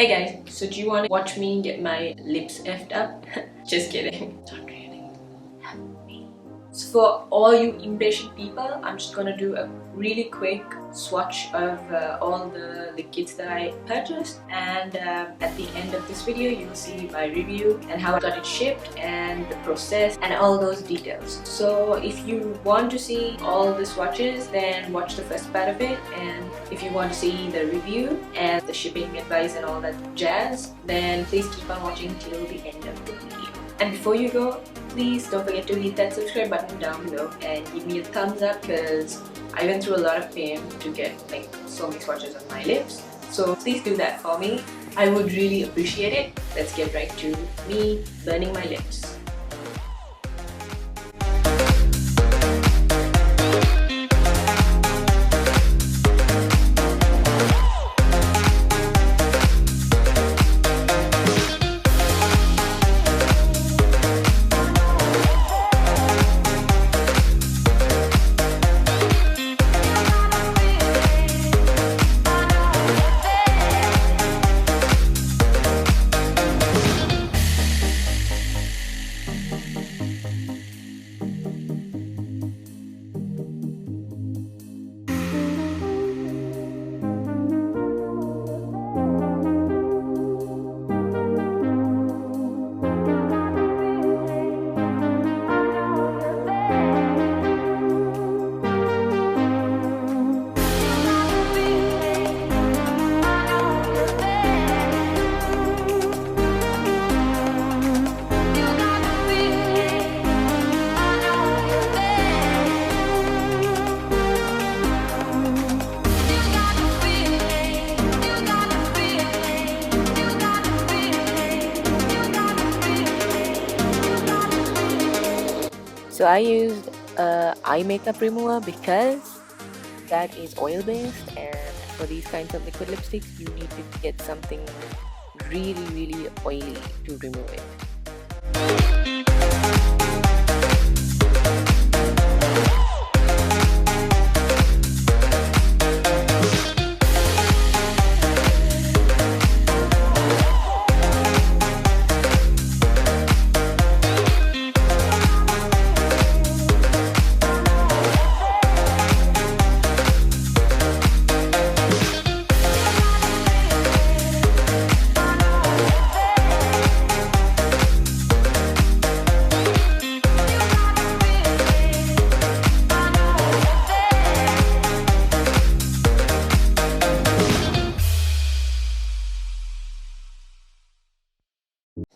Hey guys, so do you want to watch me get my lips effed up? Just kidding. Not really. Help me. So for all you impatient people, I'm just gonna do a really quick swatch of all the kits that I purchased, and at the end of this video you'll see my review and how I got it shipped and the process and all those details. So if you want to see all the swatches, then watch the first part of it, and if you want to see the review and the shipping advice and all that jazz, then please keep on watching till the end of the video. And before you go, please don't forget to hit that subscribe button down below and give me a thumbs up, because I went through a lot of pain to get like so many swatches on my lips. So please do that for me. I would really appreciate it. Let's get right to me burning my lips. So I used eye makeup remover because that is oil based, and for these kinds of liquid lipsticks you need to get something really oily to remove it.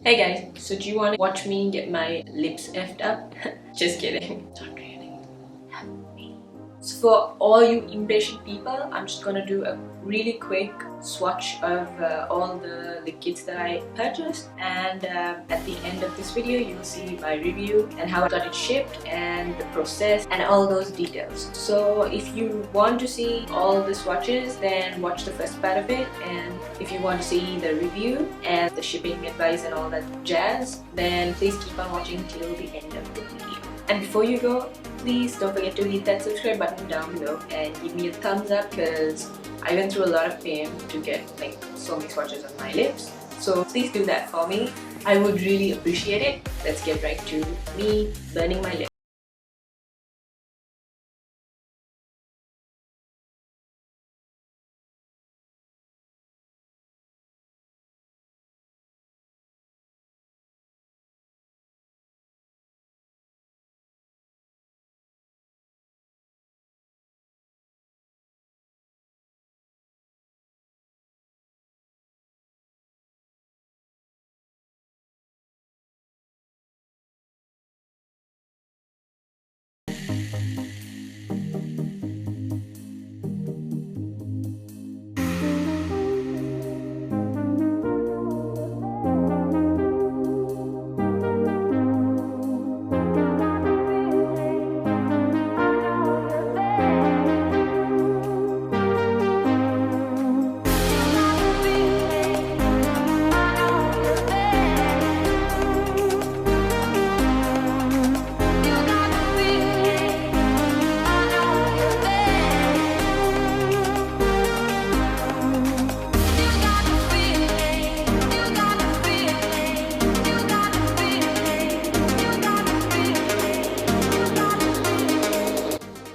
Hey guys, so do you want to watch me get my lips effed up? Just kidding. Not really. Help me. So for all you impatient people, I'm just gonna do a really quick swatch of all the kits that I purchased, and at the end of this video you'll see my review and how I got it shipped and the process and all those details. So if you want to see all the swatches, then watch the first part of it, and if you want to see the review and the shipping advice and all that jazz, then please keep on watching till the end of the video. And before you go, please don't forget to hit that subscribe button down below and give me a thumbs up, because I went through a lot of pain to get like so many swatches on my lips. So please do that for me. I would really appreciate it. Let's get right to me burning my lips.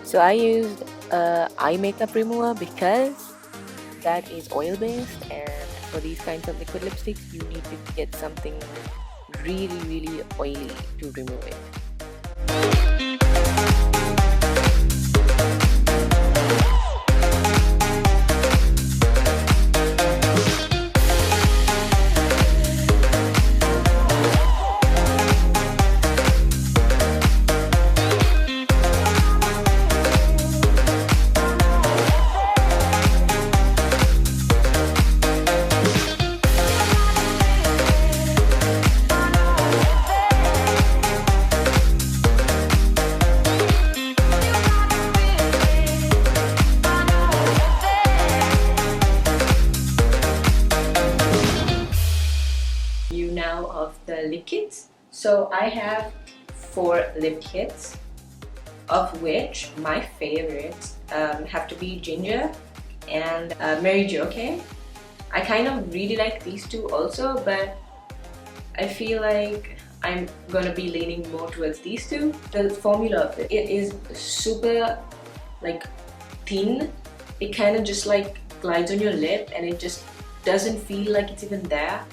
So I used eye makeup remover because that is oil based, and for these kinds of liquid lipsticks you need to get something really oily to remove it. Now of the lip kits. So I have 4 lip kits, of which my favorites have to be Ginger and Mary Jo. Okay, I kind of really like these two also, but I feel like I'm gonna be leaning more towards these two. The formula of it is super like thin. It kind of just like glides on your lip and it just doesn't feel like it's even there.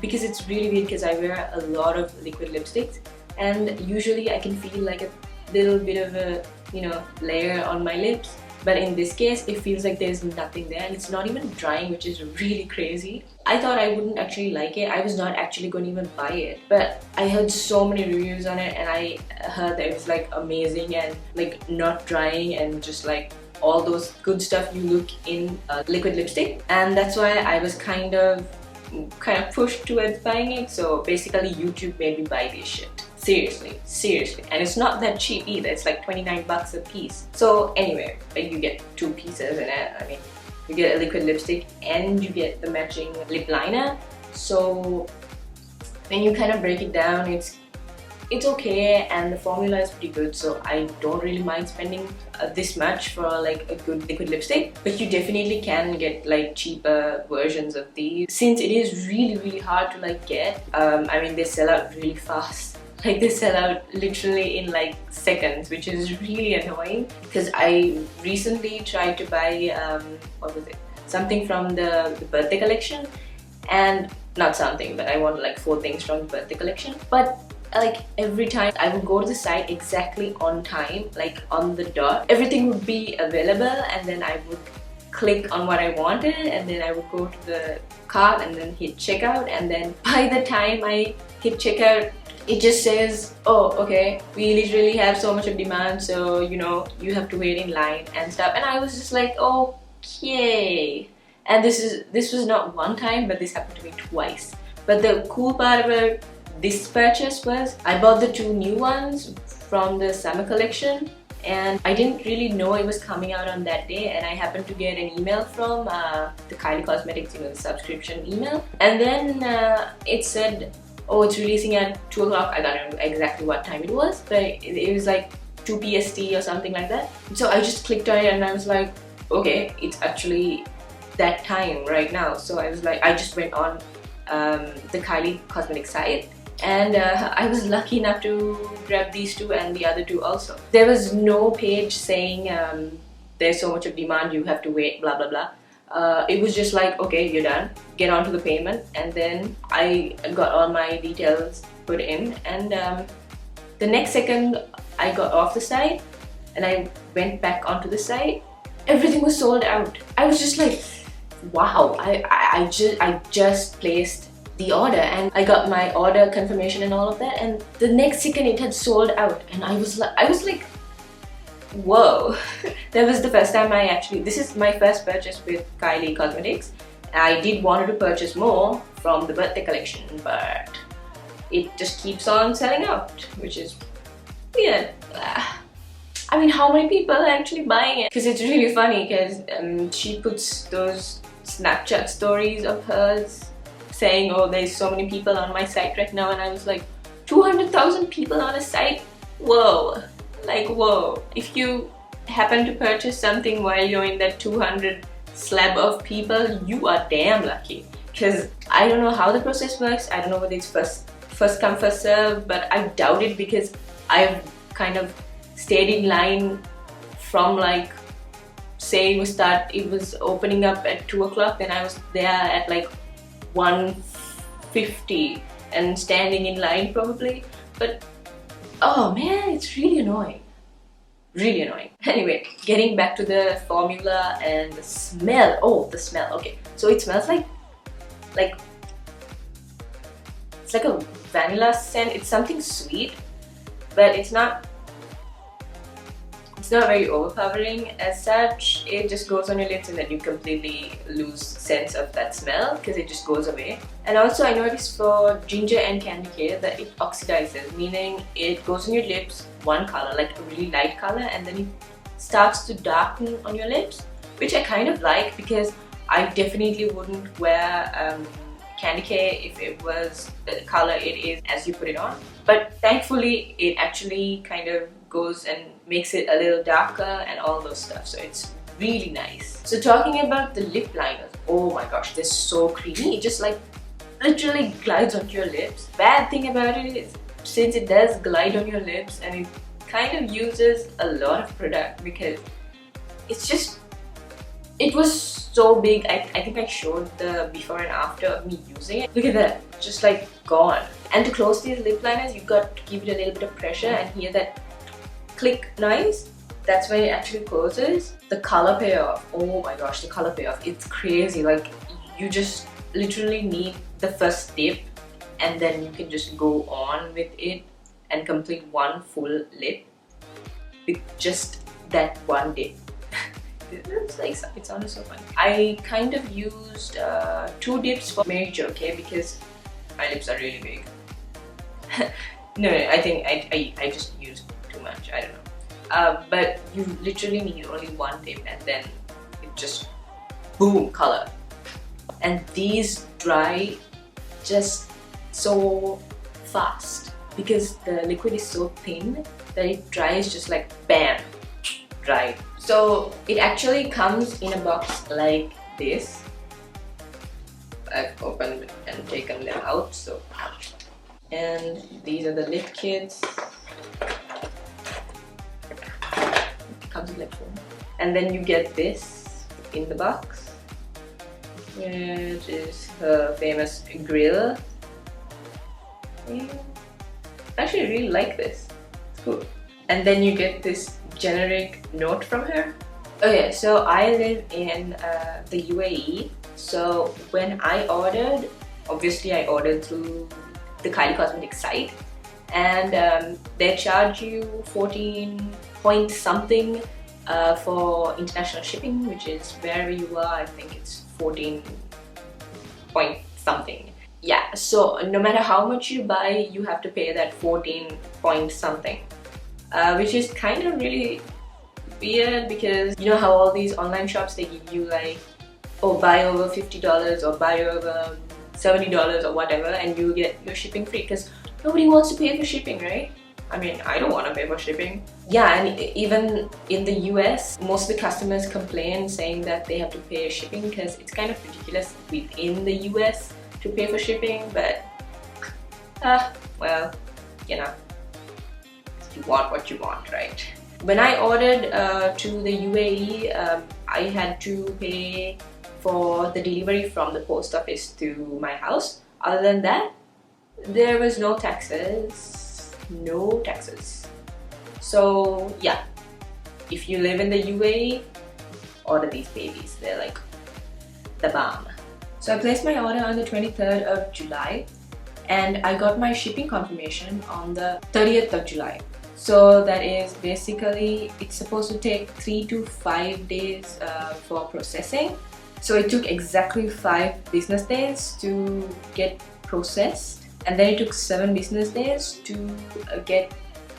Because it's really weird because I wear a lot of liquid lipsticks and usually I can feel like a little bit of a, you know, layer on my lips, but in this case it feels like there's nothing there and it's not even drying, which is really crazy. I thought I wouldn't actually like it. I was not actually going to even buy it, but I heard so many reviews on it and I heard that it was like amazing and like not drying and just like all those good stuff you look in a liquid lipstick, and that's why I was kind of pushed towards buying it. So basically YouTube made me buy this shit. Seriously, and it's not that cheap either. It's like 29 bucks a piece. So anyway, like you get 2 pieces in it. I mean, you get a liquid lipstick and you get the matching lip liner. So when you kind of break it down, it's okay and the formula is pretty good, so I don't really mind spending this much for like a good liquid lipstick. But you definitely can get like cheaper versions of these, since it is really hard to like get. I mean, they sell out really fast. Like they sell out literally in like seconds, which is really annoying. Because I recently tried to buy what was it? Something from the birthday collection, and not something, but I wanted like 4 things from the birthday collection. But like every time I would go to the site exactly on time, like on the dot, everything would be available, and then I would click on what I wanted and then I would go to the cart and then hit checkout, and then by the time I hit checkout it just says, oh okay, we literally have so much of demand, so you know, you have to wait in line and stuff. And I was just like, okay. And this was not one time, but this happened to me twice. But the cool part about this purchase was I bought the 2 new ones from the summer collection, and I didn't really know it was coming out on that day, and I happened to get an email from the Kylie Cosmetics, you know, the subscription email, and then it said, oh, it's releasing at 2 o'clock. I don't know exactly what time it was, but it was like 2 PST or something like that. So I just clicked on it and I was like, okay, it's actually that time right now. So I was like, I just went on the Kylie Cosmetics site, and I was lucky enough to grab these 2 and the other 2 also. There was no page saying there's so much of demand, you have to wait, blah blah blah. It was just like, okay, you're done, get on to the payment. And then I got all my details put in, and the next second I got off the site and I went back onto the site, everything was sold out. I was just like, wow, I just placed the order and I got my order confirmation and all of that, and the next second it had sold out, and I was like, whoa. That was the first time this is my first purchase with Kylie Cosmetics. I did want to purchase more from the birthday collection, but it just keeps on selling out, which is weird. I mean, how many people are actually buying it? Because it's really funny, because she puts those Snapchat stories of hers saying, oh, there's so many people on my site right now, and I was like, 200,000 people on a site? Whoa. Like, whoa. If you happen to purchase something while you're in that 200 slab of people, you are damn lucky. Because I don't know how the process works. I don't know whether it's first come first serve, but I doubt it, because I've kind of stayed in line from like, say it was opening up at 2 o'clock, then I was there at like 1:50 and standing in line probably. But oh man, it's really annoying. Really annoying. Anyway, getting back to the formula and the smell. Oh, the smell. Okay, so it smells like it's like a vanilla scent. It's something sweet, but it's not very overpowering as such. It just goes on your lips and then you completely lose sense of that smell because it just goes away. And also I noticed for ginger and candy cane that it oxidizes, meaning it goes on your lips one color, like a really light color, and then it starts to darken on your lips, which I kind of like because I definitely wouldn't wear candy cane if it was the color it is as you put it on. But thankfully it actually kind of goes and makes it a little darker and all those stuff, so it's really nice. So talking about the lip liners, oh my gosh, they're so creamy. It just like literally glides onto your lips. Bad thing about it is, since it does glide on your lips and it kind of uses a lot of product, because it was so big. I think I showed the before and after of me using it. Look at that, just like gone. And to close these lip liners, you've got to give it a little bit of pressure and hear that click noise. That's when it actually closes. The color payoff, oh my gosh, the color payoff, it's crazy. Like, you just literally need the first dip and then you can just go on with it and complete one full lip with just that one dip. It sounded so fun. I kind of used 2 dips for major, okay, because my lips are really big. No, I think I just used too much, I don't know. But you literally need only 1 dip and then it just boom, color. And these dry just so fast because the liquid is so thin that it dries just like bam, dry. So it actually comes in a box like this. I've opened and taken them out, so. And these are the lip kits. Comes in lip foam. And then you get this in the box, which is her famous grill. I actually really like this. It's cool. And then you get this generic note from her. Okay, so I live in the UAE. So when I ordered, obviously I ordered through the Kylie Cosmetics site, and they charge you 14 point something for international shipping, which is wherever you are. I think it's 14 point something. Yeah, so no matter how much you buy, you have to pay that 14 point something, which is kind of really weird because you know how all these online shops, they give you like, oh, buy over $50 or buy over $70 or whatever and you get your shipping free, because nobody wants to pay for shipping, right? I mean, I don't want to pay for shipping. Yeah, and even in the US, most of the customers complain saying that they have to pay shipping because it's kind of ridiculous within the US to pay for shipping, but well, you know, you want what you want, right? When I ordered to the UAE, I had to pay for the delivery from the post office to my house. Other than that, there was no taxes. No taxes. So yeah, if you live in the UAE, order these babies. They're like the bomb. So I placed my order on the 23rd of July and I got my shipping confirmation on the 30th of July. So that is basically, it's supposed to take 3 to 5 days for processing. So it took exactly 5 business days to get processed, and then it took 7 business days to get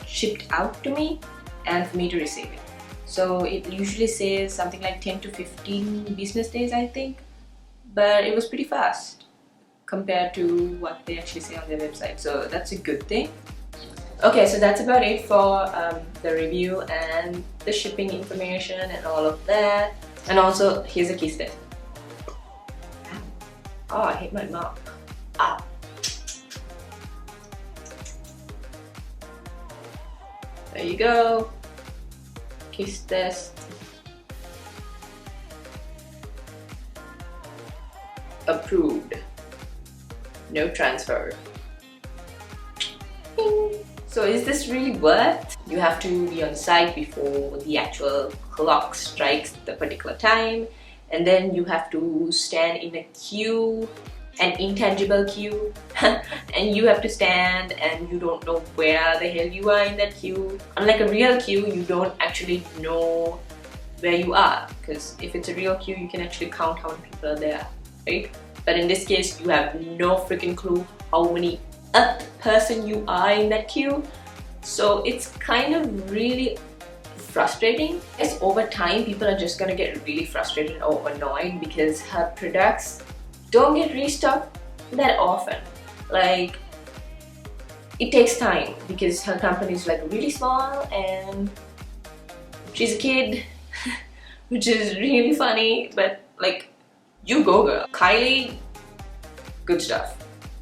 shipped out to me and for me to receive it. So it usually says something like 10 to 15 business days, I think, but it was pretty fast compared to what they actually say on their website, so that's a good thing. Okay, so that's about it for the review and the shipping information and all of that. And also, here's a kiss test. Oh, I hit my mouth. Ow. There you go. kiss test. Approved. No transfer. So is this really worth? You have to be on site before the actual clock strikes the particular time, and then you have to stand in a queue, an intangible queue, and you have to stand and you don't know where the hell you are in that queue. Unlike a real queue, you don't actually know where you are, because if it's a real queue, you can actually count how many people are there, right? But in this case, you have no freaking clue how many person you are in that queue. So it's kind of really frustrating. As over time, people are just gonna get really frustrated or annoyed because her products don't get restocked that often. Like, it takes time because her company is like really small and she's a kid, which is really funny. But like, you go girl. Kylie, good stuff.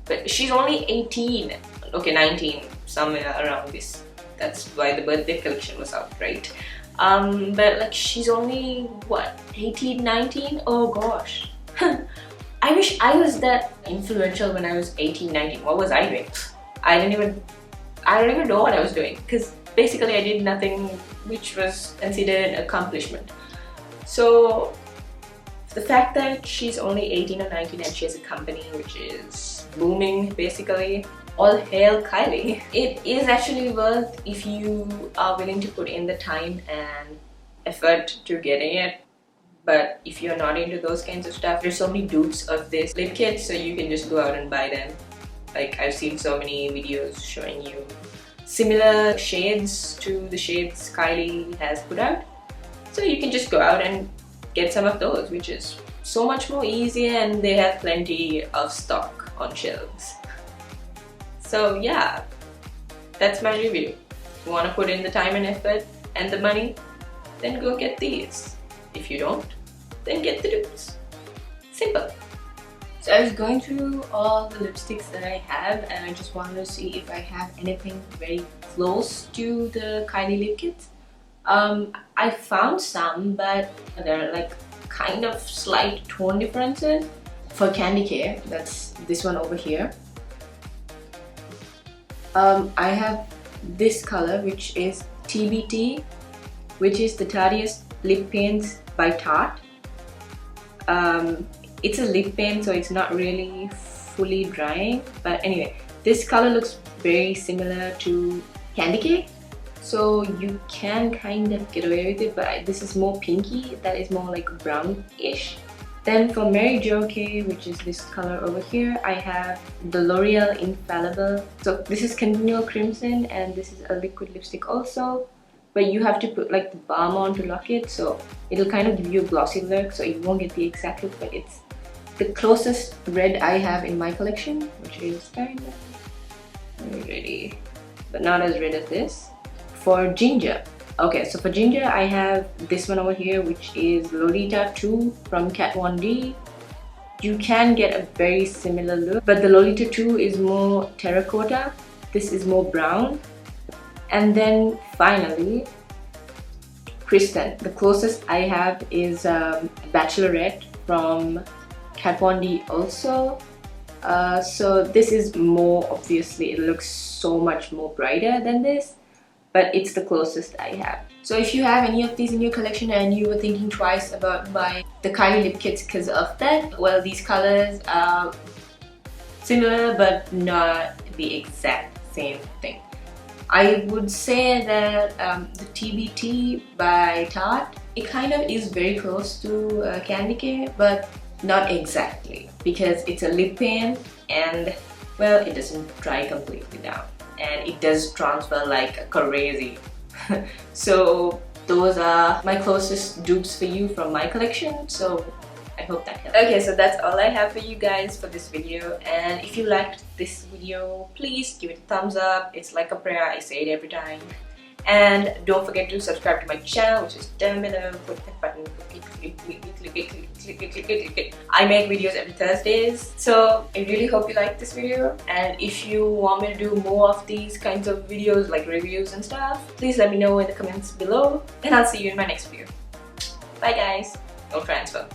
But she's only 18, okay, 19, somewhere around this. That's why the birthday collection was out, right? But like, she's only, what, 18, 19? Oh gosh. I wish I was that influential when I was 18, 19. What was I doing? I don't even know what I was doing, because basically I did nothing which was considered an accomplishment. So the fact that she's only 18 or 19 and she has a company which is booming, basically, all hail Kylie. It is actually worth if you are willing to put in the time and effort to getting it. But if you're not into those kinds of stuff, there's so many dupes of this lip kit, so you can just go out and buy them. Like, I've seen so many videos showing you similar shades to the shades Kylie has put out. So you can just go out and get some of those, which is so much more easier, and they have plenty of stock on shelves. So yeah, that's my review. If you want to put in the time and effort and the money, then go get these. If you don't, then get the dupes. Simple. So I was going through all the lipsticks that I have, and I just wanted to see if I have anything very close to the Kylie lip kits. I found some, but there are like kind of slight tone differences. For Candy Care, that's this one over here. I have this color, which is TBT, which is the Tardiest Lip Paints by Tarte. It's a lip paint, so it's not really fully drying, but anyway, this color looks very similar to Candy Cane, so you can kind of get away with it, but this is more pinky, that is more like brownish. Then for Mary Jo K, which is this color over here, I have the L'Oreal Infallible. So this is Continual Crimson, and this is a liquid lipstick also, but you have to put like the balm on to lock it, so it'll kind of give you a glossy look, so you won't get the exact look, but it's the closest red I have in my collection, which is kind of very ready, but not as red as this. For Ginger, okay, so for Ginger I have this one over here, which is Lolita 2 from Kat Von D. You can get a very similar look, but the Lolita 2 is more terracotta, this is more brown. And then finally, Kristen. The closest I have is Bachelorette from Kat Von D also. So this is more, obviously, it looks so much more brighter than this, but it's the closest I have. So if you have any of these in your collection and you were thinking twice about buying the Kylie lip kits because of that, well, these colors are similar but not the exact same thing. I would say that the TBT by Tarte, it kind of is very close to Candy Cane, but not exactly, because it's a lip paint and, well, it doesn't dry completely down and it does transfer like crazy. So those are my closest dupes for you from my collection, so I hope that helps. Okay, so that's all I have for you guys for this video, and if you liked this video, please give it a thumbs up. It's like a prayer, I say it every time. And don't forget to subscribe to my channel, which is down below. Click that button, click, click, click, click, click, click, click. I make videos every Thursdays. So I really hope you like this video, and if you want me to do more of these kinds of videos like reviews and stuff, please let me know in the comments below, and I'll see you in my next video. Bye guys. No transfer.